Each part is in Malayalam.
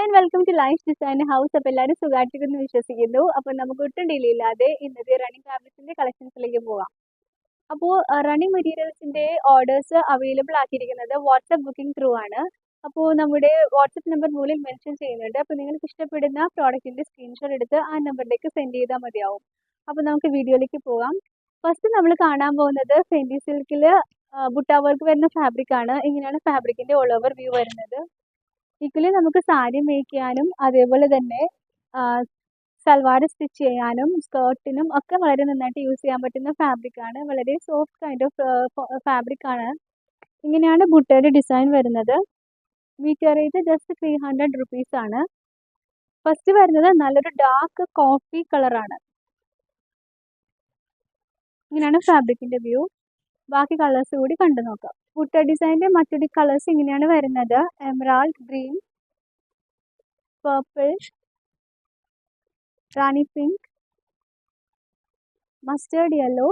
And welcome to Life Design House. അപ്പോൾ എല്ലാവരും സുഖമായിട്ടിരിക്കുന്നു വിശ്വസിക്കുന്നു. അപ്പോൾ നമുക്ക് ഒട്ടും ഡിലേ ഇല്ലാതെ ഇന്നത്തെ റണ്ണിങ് ഫാബ്രിക്സിന്റെ കളക്ഷൻസിലേക്ക് പോകാം. അപ്പോൾ റണ്ണിങ് മെറ്റീരിയൽസിന്റെ ഓർഡേഴ്സ് അവൈലബിൾ ആക്കിയിരിക്കുന്നത് വാട്സപ്പ് ബുക്കിംഗ് ത്രൂ ആണ്. അപ്പോൾ നമ്മുടെ വാട്സപ്പ് നമ്പർ മുകളിൽ മെൻഷൻ ചെയ്യുന്നുണ്ട്. അപ്പോൾ നിങ്ങൾക്ക് ഇഷ്ടപ്പെടുന്ന പ്രോഡക്റ്റിന്റെ സ്ക്രീൻഷോട്ട് എടുത്ത് ആ നമ്പറിലേക്ക് സെൻഡ് ചെയ്താൽ മതിയാവും. അപ്പോൾ നമുക്ക് വീഡിയോയിലേക്ക് പോകാം. ഫസ്റ്റ് നമ്മൾ കാണാൻ പോകുന്നത് ഫെൻഡി സിൽക്കിൽ ബുട്ട വർക്ക് വരുന്ന ഫാബ്രിക് ആണ്. ഇങ്ങനെയാണ് ഫാബ്രിക്കിന്റെ ഓൾ ഓവർ വ്യൂ വരുന്നത്. ഈക്വലി നമുക്ക് സാരി മേക്ക് ചെയ്യാനും അതേപോലെ തന്നെ സൽവാർ സ്റ്റിച്ച് ചെയ്യാനും സ്കേർട്ടിനും ഒക്കെ വളരെ നന്നായിട്ട് യൂസ് ചെയ്യാൻ പറ്റുന്ന ഫാബ്രിക് ആണ്. വളരെ സോഫ്റ്റ് കൈൻഡ് ഓഫ് ഫാബ്രിക് ആണ്. ഇങ്ങനെയാണ് ബുട്ടയുടെ ഡിസൈൻ വരുന്നത്. മീറ്റർ റേറ്റ് ജസ്റ്റ് 300 റുപ്പീസ് ആണ്. ഫസ്റ്റ് വരുന്നത് നല്ലൊരു ഡാർക്ക് കോഫി കളറാണ്. ഇങ്ങനെയാണ് ഫാബ്രിക്കിന്റെ വ്യൂ. ബാക്കി കളേഴ്സ് കൂടി കണ്ടു നോക്കാം. ബുട്ട ഡിസൈനിന്റെ മറ്റൊരു കളേഴ്സ് ഇങ്ങനെയാണ് വരുന്നത്. Emerald green, purple, Rani pink, mustard yellow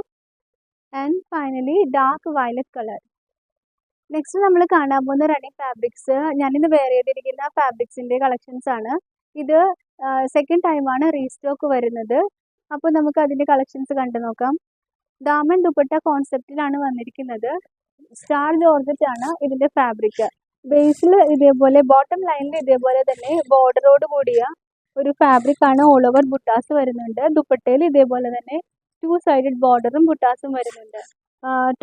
and finally dark violet colour. Next നമ്മൾ കാണാൻ പോകുന്ന റണ്ണിങ് ഫാബ്രിക്സ്, ഞാനിന്ന് വെയർ ചെയ്തിരിക്കുന്ന ഫാബ്രിക്സിന്റെ കളക്ഷൻസ് ആണ്. ഇത് സെക്കൻഡ് ടൈമാണ് റീസ്റ്റോക്ക് വരുന്നത്. അപ്പോൾ നമുക്ക് അതിന്റെ കളക്ഷൻസ് കണ്ടു നോക്കാം. ദാമൻ ദുപ്പട്ട കോൺസെപ്റ്റിലാണ് വന്നിരിക്കുന്നത്. സ്റ്റാർ ജോർജറ്റ് ആണ് ഇതിന്റെ ഫാബ്രിക്. ബേസിൽ ഇതേപോലെ ബോട്ടം ലൈനിൽ ഇതേപോലെ തന്നെ ബോർഡറോട് കൂടിയ ഒരു ഫാബ്രിക് ആണ്. ഓൾ ഓവർ ബുട്ടാസ് വരുന്നുണ്ട്. ദുപ്പട്ടയിൽ ഇതേപോലെ തന്നെ 2 സൈഡഡ് ബോർഡറും ബുട്ടാസും വരുന്നുണ്ട്.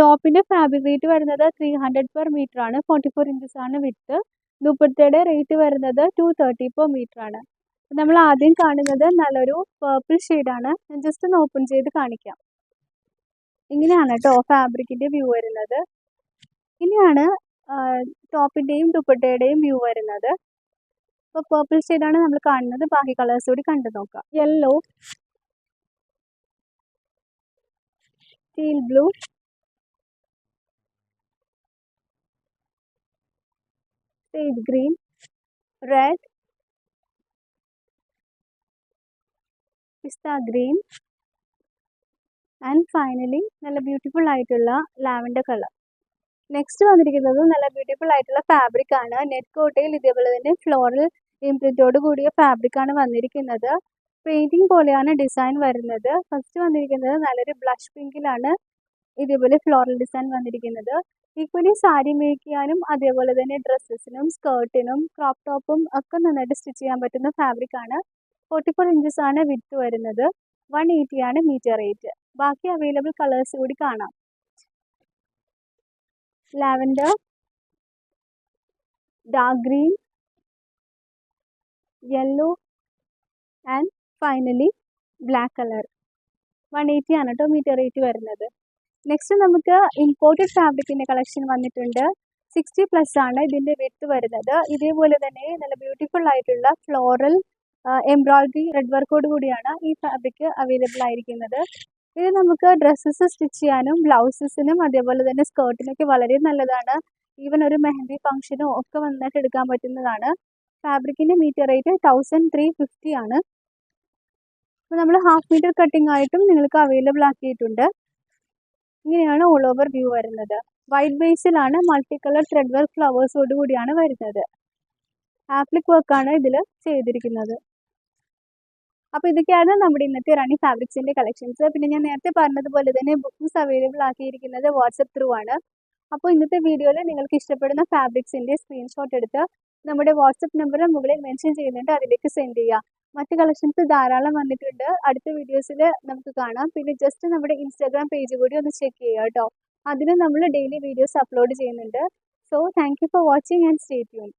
ടോപ്പിന്റെ ഫാബ്രിക് റേറ്റ് വരുന്നത് 300 പെർ മീറ്റർ ആണ്. 44 ഇഞ്ചസ് ആണ് വിഡ്ത്ത്. ദുപ്പട്ടയുടെ റേറ്റ് വരുന്നത് 230 പെർ മീറ്റർ ആണ്. നമ്മൾ ആദ്യം കാണുന്നത് നല്ലൊരു പർപ്പിൾ ഷെയ്ഡാണ്. ഞാൻ ജസ്റ്റ് ഒന്ന് ഓപ്പൺ ചെയ്ത് കാണിക്കാം. ഇങ്ങനെയാണ് കേട്ടോ ഫാബ്രിക്കിന്റെ വ്യൂ വരുന്നത്. ഇനിയാണ് ടോപ്പിന്റെയും ദുപ്പട്ടയുടെയും വ്യൂ വരുന്നത്. ഇപ്പോൾ പർപ്പിൾ ഷെയ്ഡാണ് നമ്മൾ കാണുന്നത്. ബാക്കി കളേഴ്സ് കൂടി കണ്ടു നോക്കാം. Yellow, teal blue, sage green, red, pista green and finally നല്ല ബ്യൂട്ടിഫുൾ ആയിട്ടുള്ള ലാവൻഡർ കളർ. നെക്സ്റ്റ് വന്നിരിക്കുന്നത് നല്ല ബ്യൂട്ടിഫുൾ ആയിട്ടുള്ള ഫാബ്രിക് ആണ്. നെറ്റ് കോട്ടയിൽ ഇതേപോലെ തന്നെ ഫ്ലോറൽ ഇംപ്രിന്റോട് കൂടിയ ഫാബ്രിക് ആണ് വന്നിരിക്കുന്നത്. പെയിന്റിംഗ് പോലെയാണ് ഡിസൈൻ വരുന്നത്. ഫസ്റ്റ് വന്നിരിക്കുന്നത് നല്ലൊരു ബ്ലഷ് പിങ്കിലാണ് ഇതേപോലെ ഫ്ലോറൽ ഡിസൈൻ വന്നിരിക്കുന്നത്. ഈക്വലി സാരി മേക്ക് ചെയ്യാനും അതേപോലെ തന്നെ ഡ്രസ്സസിനും സ്കേർട്ടിനും ക്രോപ്പ് ടോപ്പും ഒക്കെ നന്നായിട്ട് സ്റ്റിച്ച് ചെയ്യാൻ പറ്റുന്ന ഫാബ്രിക് ആണ്. 44 ഇഞ്ചസ് ആണ് വിഡ്ത്ത് വരുന്നത്. 180 ആണ് മീറ്റർ റേറ്റ്. ബാക്കി അവൈലബിൾ കളേഴ്സ് കൂടി കാണാം. Lavender, dark green, yellow and finally black colour. 180 ആണ് കേട്ടോ മീറ്റർ റേറ്റ് വരുന്നത്. നെക്സ്റ്റ് നമുക്ക് ഇമ്പോർട്ടഡ് ഫാബ്രിക്കിന്റെ കളക്ഷൻ വന്നിട്ടുണ്ട്. 60+ ആണ് ഇതിന്റെ വിഡ്ത്ത് വരുന്നത്. ഇതേപോലെ തന്നെ നല്ല ബ്യൂട്ടിഫുൾ ആയിട്ടുള്ള ഫ്ലോറൽ എംബ്രോയിഡറി റെഡ് വർക്കോട് കൂടിയാണ് ഈ ഫാബ്രിക് അവൈലബിൾ ആയിരിക്കുന്നത്. ഇത് നമുക്ക് ഡ്രസ്സസ് സ്റ്റിച്ച് ചെയ്യാനും ബ്ലൗസസിനും അതേപോലെ തന്നെ സ്കേർട്ടിനൊക്കെ വളരെ നല്ലതാണ്. ഈവൻ ഒരു മെഹന്തി ഫംഗ്ഷനോ ഒക്കെ വന്നിട്ട് എടുക്കാൻ പറ്റുന്നതാണ്. ഫാബ്രിക്കിന്റെ മീറ്റർ റേറ്റ് 1350 ആണ്. അപ്പോൾ നമ്മൾ ഹാഫ് മീറ്റർ കട്ടിംഗ് ആയിട്ടും നിങ്ങൾക്ക് അവൈലബിൾ ആക്കിയിട്ടുണ്ട്. ഇങ്ങനെയാണ് ഓൾ ഓവർ വ്യൂ വരുന്നത്. വൈറ്റ് ബേസിലാണ് മൾട്ടി കളർ ത്രെഡ് വർക്ക് ഫ്ലവേഴ്സോട് കൂടിയാണ് വരുന്നത്. ആപ്ലിക് വർക്കാണ് ഇതിൽ ചെയ്തിരിക്കുന്നത്. അപ്പോൾ ഇതൊക്കെയാണ് നമ്മുടെ ഇന്നത്തെ റണ്ണിങ് ഫാബ്രിക്സിന്റെ കളക്ഷൻസ്. പിന്നെ ഞാൻ നേരത്തെ പറഞ്ഞതുപോലെ തന്നെ ബുക്കിംഗ്സ് അവൈലബിൾ ആക്കിയിരിക്കുന്നത് വാട്സപ്പ് ത്രൂ ആണ്. അപ്പോൾ ഇന്നത്തെ വീഡിയോയിൽ നിങ്ങൾക്ക് ഇഷ്ടപ്പെടുന്ന ഫാബ്രിക്സിന്റെ സ്ക്രീൻഷോട്ട് എടുത്ത് നമ്മുടെ വാട്സപ്പ് നമ്പർ മുകളിൽ മെൻഷൻ ചെയ്യുന്നുണ്ട്, അതിലേക്ക് സെൻഡ് ചെയ്യുക. മറ്റ് കളക്ഷൻസ് ധാരാളം വന്നിട്ടുണ്ട്. അടുത്ത വീഡിയോസിൽ നമുക്ക് കാണാം. പിന്നെ ജസ്റ്റ് നമ്മുടെ ഇൻസ്റ്റാഗ്രാം പേജ് കൂടി ഒന്ന് ചെക്ക് ചെയ്യുക കേട്ടോ. അതിന് നമ്മൾ ഡെയിലി വീഡിയോസ് അപ്ലോഡ് ചെയ്യുന്നുണ്ട്. So thank you for watching and stay tune.